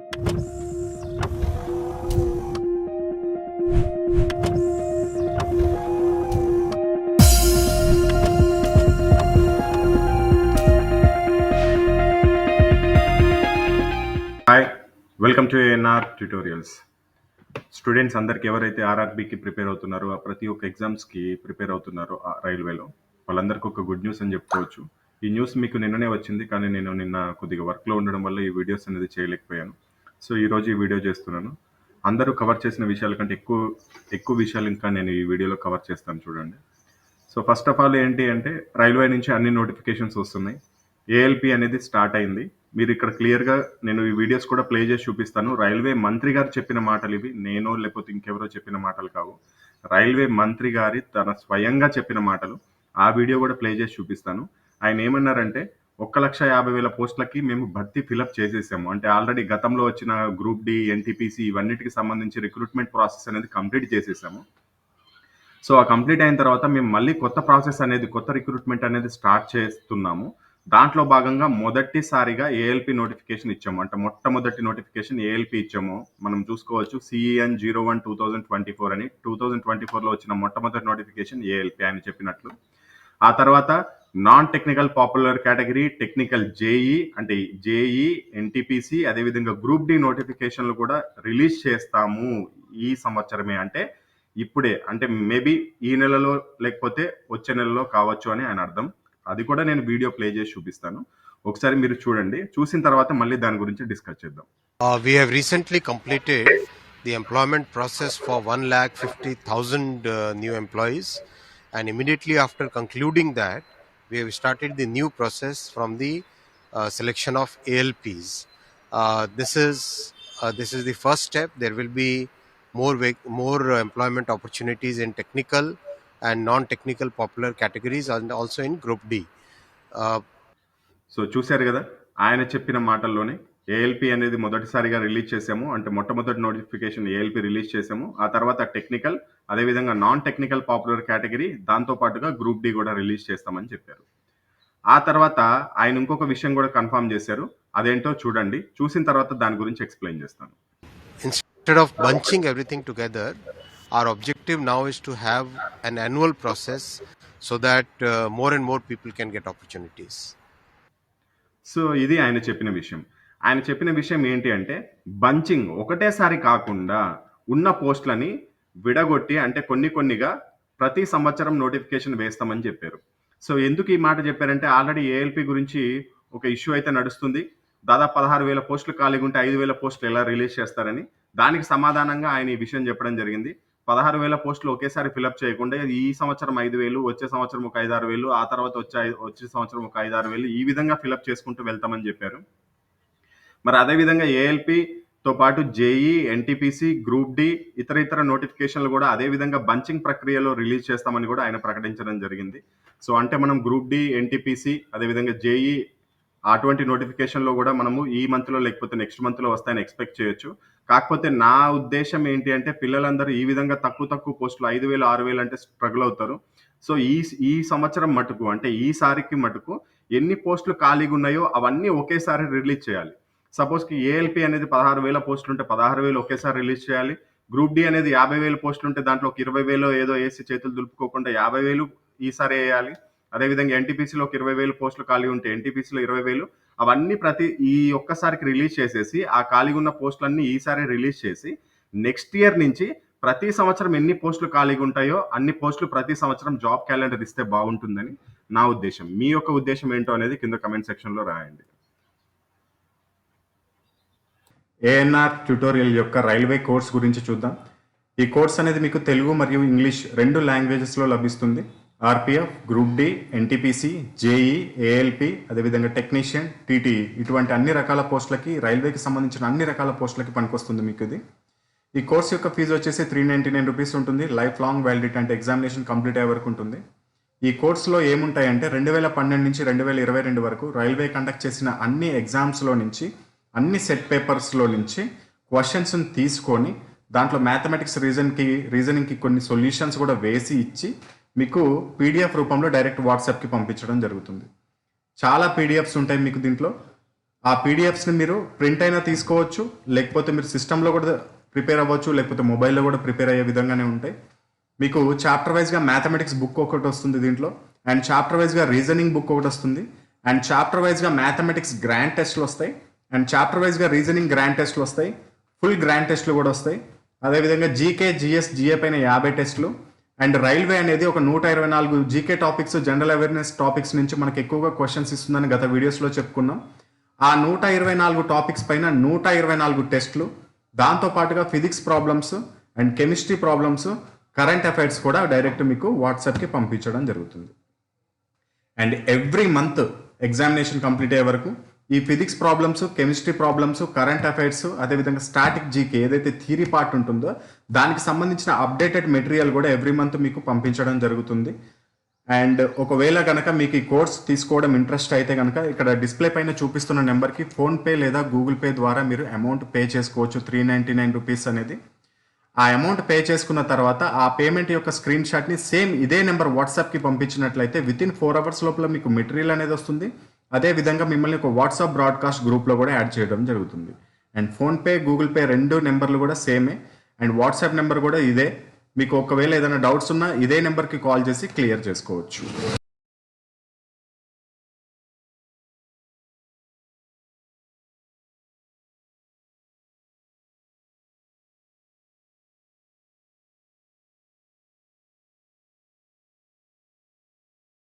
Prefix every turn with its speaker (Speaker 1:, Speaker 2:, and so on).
Speaker 1: Hi, welcome to ANR tutorials. Students అందరికి ఎవరైతే ఆర్ఆర్బీకి prepare అవుతున్నారో, ప్రతి ఒక్క ఎగ్జామ్స్కి ప్రిపేర్ అవుతున్నారో రైల్వేలో, వాళ్ళందరికీ ఒక గుడ్ న్యూస్ అని చెప్పుకోవచ్చు. ఈ న్యూస్ మీకు నిన్ననే వచ్చింది, కానీ నేను నిన్న కొద్దిగా వర్క్లో ఉండడం వల్ల ఈ వీడియోస్ అనేది చేయలేకపోయాను. సో ఈరోజు ఈ వీడియో చేస్తున్నాను. అందరూ కవర్ చేసిన విషయాల కంటే ఎక్కువ విషయాలు ఇంకా నేను ఈ వీడియోలో కవర్ చేస్తాను, చూడండి. సో ఫస్ట్ ఆఫ్ ఆల్ ఏంటి అంటే, రైల్వే నుంచి అన్ని నోటిఫికేషన్స్ వస్తున్నాయి. ఏఎల్పి అనేది స్టార్ట్ అయింది. మీరు ఇక్కడ క్లియర్గా నేను ఈ వీడియోస్ కూడా ప్లే చేసి చూపిస్తాను. రైల్వే మంత్రి గారు చెప్పిన మాటలు ఇవి, నేను లేకపోతే ఇంకెవరో చెప్పిన మాటలు కావు. రైల్వే మంత్రి గారి తన స్వయంగా చెప్పిన మాటలు. ఆ వీడియో కూడా ప్లే చేసి చూపిస్తాను. ఆయన ఏమన్నారంటే, 1,50,000 పోస్టులకి మేము భర్తీ ఫిలప్ చేసేసాము. అంటే ఆల్రెడీ గతంలో వచ్చిన గ్రూప్ డి, ఎన్టీపీసీ ఇవన్నిటికి సంబంధించి రిక్రూట్మెంట్ ప్రాసెస్ అనేది కంప్లీట్ చేసేసాము. సో ఆ కంప్లీట్ అయిన తర్వాత మేము మళ్ళీ కొత్త ప్రాసెస్ అనేది, కొత్త రిక్రూట్మెంట్ అనేది స్టార్ట్ చేస్తున్నాము. దాంట్లో భాగంగా మొదటిసారిగా ఏఎల్పి నోటిఫికేషన్ ఇచ్చాము. అంటే మొట్టమొదటి నోటిఫికేషన్ ఏఎల్పి ఇచ్చాము. మనం చూసుకోవచ్చు, CEN 01/2024 అని 2024లో వచ్చిన మొట్టమొదటి నోటిఫికేషన్ ఏఎల్పి ఆయన చెప్పినట్లు. ఆ తర్వాత non technical popular category, technical JEE అంటే జేఈ, ఎన్టీపీసీ, అదేవిధంగా గ్రూప్ డి నోటిఫికేషన్లు కూడా రిలీజ్ చేస్తాము ఈ సంవత్సరమే. అంటే ఇప్పుడే, అంటే మేబీ ఈ నెలలో లేకపోతే వచ్చే నెలలో కావచ్చు అని ఆయన అర్థం. అది కూడా నేను వీడియో ప్లే చేసి చూపిస్తాను. ఒకసారి మీరు చూడండి, చూసిన తర్వాత మళ్ళీ దాని గురించి డిస్కస్ చేద్దాం.
Speaker 2: We have recently completed the employment process for 1,50,000 new employees, and immediately after concluding that, we have started the new process from the selection of ALPs. This is the first step. There will be more employment opportunities in technical and non-technical popular categories, and also in Group D.
Speaker 1: So చూశారు కదా, ఆయన చెప్పిన మాటల్లోనే ALP అనేది మొదటిసారిగా release చేసాము. అంటే మొట్టమొదటి నోటిఫికేషన్ ఏఎల్పి రిలీజ్ చేసాము. ఆ తర్వాత టెక్నికల్, అదేవిధంగా నాన్ టెక్నికల్ పాపులర్ కేటగిరీ, దాంతోపాటుగా గ్రూప్ డి కూడా రిలీజ్ చేస్తామని చెప్పారు. ఆ తర్వాత ఆయన ఇంకొక విషయం కూడా కన్ఫర్మ్ చేశారు. అదేంటో చూడండి, చూసిన తర్వాత దాని గురించి ఎక్స్ప్లెయిన్ చేస్తాను.
Speaker 2: Instead of bunching everything together, our objective now is to have an annual process so that more and more people can get opportunities.
Speaker 1: So ఇది ఆయన చెప్పిన విషయం. ఆయన చెప్పిన విషయం ఏంటి అంటే, బంచింగ్ ఒకటేసారి కాకుండా ఉన్న పోస్టులని విడగొట్టి, అంటే కొన్నిగా ప్రతి సంవత్సరం నోటిఫికేషన్ వేస్తామని చెప్పారు. సో ఎందుకు ఈ మాట చెప్పారంటే, ఆల్రెడీ ఏఎల్పి గురించి ఒక ఇష్యూ అయితే నడుస్తుంది. దాదాపు 16,000 పోస్టులు ఖాళీగా ఉంటే 5,000 పోస్టులు ఎలా రిలీజ్ చేస్తారని. దానికి సమాధానంగా ఆయన ఈ విషయం చెప్పడం జరిగింది. 16,000 పోస్టులు ఒకేసారి ఫిలప్ చేయకుండా ఈ సంవత్సరం 5,000, వచ్చే సంవత్సరం ఒక 5-6,000, ఆ తర్వాత వచ్చే సంవత్సరం ఒక 5-6,000, ఈ విధంగా ఫిలప్ చేసుకుంటూ వెళ్తామని చెప్పారు. మరి అదేవిధంగా ఏఎల్పితో పాటు జేఈ, ఎన్టీపీసీ, గ్రూప్ డి, ఇతర నోటిఫికేషన్లు కూడా అదేవిధంగా బంచింగ్ ప్రక్రియలో రిలీజ్ చేస్తామని కూడా ఆయన ప్రకటించడం జరిగింది. సో అంటే మనం గ్రూప్ డి, ఎన్టీపీసీ, అదేవిధంగా జేఈ అటువంటి నోటిఫికేషన్లో కూడా మనము ఈ మంత్లో లేకపోతే నెక్స్ట్ మంత్లో వస్తాయని ఎక్స్పెక్ట్ చేయొచ్చు. కాకపోతే నా ఉద్దేశం ఏంటి అంటే, పిల్లలందరూ ఈ విధంగా తక్కువ పోస్టులు 5,000, 6,000 అంటే స్ట్రగుల్ అవుతారు. సో ఈ సంవత్సరం మటుకు, అంటే ఈసారికి మటుకు ఎన్ని పోస్టులు ఖాళీగా ఉన్నాయో అవన్నీ ఒకేసారి రిలీజ్ చేయాలి. సపోజ్కి ఏఎల్పి అనేది 16,000 పోస్టులు ఉంటే 16,000 ఒకేసారి రిలీజ్ చేయాలి. గ్రూప్ డి అనేది 50,000 పోస్టులు ఉంటే దాంట్లో ఒక 20,000 ఏదో వేసి చేతులు దులుపుకోకుండా 50,000 ఈసారి వేయాలి. అదేవిధంగా ఎన్టీపీసీలో ఒక 20,000 పోస్టులు ఖాళీ ఉంటే ఎన్టీపీసీలో 20,000, అవన్నీ ఈ ఒక్కసారికి రిలీజ్ చేసేసి, ఆ ఖాళీగా ఉన్న పోస్టులన్నీ ఈసారి రిలీజ్ చేసి, నెక్స్ట్ ఇయర్ నుంచి ప్రతి సంవత్సరం ఎన్ని పోస్టులు ఖాళీగా ఉంటాయో అన్ని పోస్టులు ప్రతి సంవత్సరం జాబ్ క్యాలెండర్ ఇస్తే బాగుంటుందని నా ఉద్దేశం. మీ యొక్క ఉద్దేశం ఏంటో అనేది కింద కమెంట్ సెక్షన్లో రాయండి. ఏఎన్ఆర్ ట్యూటోరియల్ యొక్క రైల్వే కోర్స్ గురించి చూద్దాం. ఈ కోర్స్ అనేది మీకు తెలుగు మరియు ఇంగ్లీష్ 2 లాంగ్వేజెస్లో లభిస్తుంది. RPF, group D, NTPC, JE, ALP, అదేవిధంగా టెక్నీషియన్, టీటీఈ, ఇటువంటి అన్ని రకాల పోస్టులకి, రైల్వేకి సంబంధించిన అన్ని రకాల పోస్టులకి పనికొస్తుంది మీకు ఇది. ఈ కోర్స్ యొక్క ఫీజు వచ్చేసి 399 రూపీస్ ఉంటుంది. లైఫ్ లాంగ్ వ్యాలిడిటీ, అంటే ఎగ్జామినేషన్ కంప్లీట్ అయ్యే వరకు ఉంటుంది. ఈ కోర్సులో ఏముంటాయంటే, 2012 నుంచి 2022 వరకు రైల్వే కండక్ట్ చేసిన అన్ని ఎగ్జామ్స్లో నుంచి, అన్ని సెట్ పేపర్స్లో నుంచి క్వశ్చన్స్ని తీసుకొని దాంట్లో మ్యాథమెటిక్స్, రీజనింగ్కి కొన్ని సొల్యూషన్స్ కూడా వేసి ఇచ్చి మీకు పీడిఎఫ్ రూపంలో డైరెక్ట్ వాట్సాప్కి పంపించడం జరుగుతుంది. చాలా పీడిఎఫ్స్ ఉంటాయి మీకు దీంట్లో. ఆ పీడిఎఫ్స్ని మీరు ప్రింట్ అయినా తీసుకోవచ్చు, లేకపోతే మీరు సిస్టంలో కూడా ప్రిపేర్ అవ్వచ్చు, లేకపోతే మొబైల్లో కూడా ప్రిపేర్ అయ్యే విధంగానే ఉంటాయి. మీకు చాప్టర్ వైజ్గా మ్యాథమెటిక్స్ బుక్ ఒకటి వస్తుంది దీంట్లో, అండ్ చాప్టర్ వైజ్గా రీజనింగ్ బుక్ ఒకటి వస్తుంది, అండ్ చాప్టర్ వైజ్గా మ్యాథమెటిక్స్ గ్రాండ్ టెస్ట్లు వస్తాయి, అండ్ చాప్టర్ వైజ్గా రీజనింగ్ గ్రాండ్ టెస్ట్లు వస్తాయి, ఫుల్ గ్రాండ్ టెస్ట్లు కూడా వస్తాయి. అదేవిధంగా జీకే, జిఎస్, జిఏ పైన 50 టెస్ట్లు, అండ్ రైల్వే అనేది ఒక 124 GK topics, general awareness topics నుంచి మనకి ఎక్కువగా క్వశ్చన్స్ ఇస్తుందని గత వీడియోస్లో చెప్పుకున్నాం. ఆ 124 టాపిక్స్ పైన 124 టెస్ట్లు, దాంతోపాటుగా physics problems and chemistry problems, current affairs కూడా డైరెక్ట్ మీకు వాట్సాప్కి పంపించడం జరుగుతుంది. And every month examination complete అయ్యే వరకు ఈ physics problems, chemistry problems, current affairs, అదేవిధంగా స్టాటిక్ జీకే ఏదైతే థియరీ పార్ట్ ఉంటుందో దానికి సంబంధించిన అప్డేటెడ్ మెటీరియల్ కూడా ఎవ్రీ మంత్ మీకు పంపించడం జరుగుతుంది. అండ్ ఒకవేళ కనుక మీకు ఈ కోర్స్ తీసుకోవడం ఇంట్రెస్ట్ అయితే కనుక ఇక్కడ డిస్ప్లే పైన చూపిస్తున్న నెంబర్కి ఫోన్పే లేదా గూగుల్ పే ద్వారా మీరు అమౌంట్ పే చేసుకోవచ్చు. 399 రూపీస్ అనేది. ఆ అమౌంట్ పే చేసుకున్న తర్వాత ఆ పేమెంట్ యొక్క స్క్రీన్ షాట్ని సేమ్ ఇదే నెంబర్ వాట్సాప్కి పంపించినట్లయితే వితిన్ 4 hours లోపల మీకు మెటీరియల్ అనేది వస్తుంది. అదే విధంగా మిమ్మల్ని ఒక వాట్సాప్ బ్రాడ్కాస్ట్ గ్రూప్లో కూడా యాడ్ చేయడం జరుగుతుంది. అండ్ ఫోన్పే, గూగుల్ పే 2 నెంబర్లు కూడా సేమే, అండ్ వాట్సాప్ నెంబర్ కూడా ఇదే. మీకు ఒకవేళ ఏదైనా డౌట్స్ ఉన్నా ఇదే నెంబర్కి కాల్ చేసి క్లియర్ చేసుకోవచ్చు.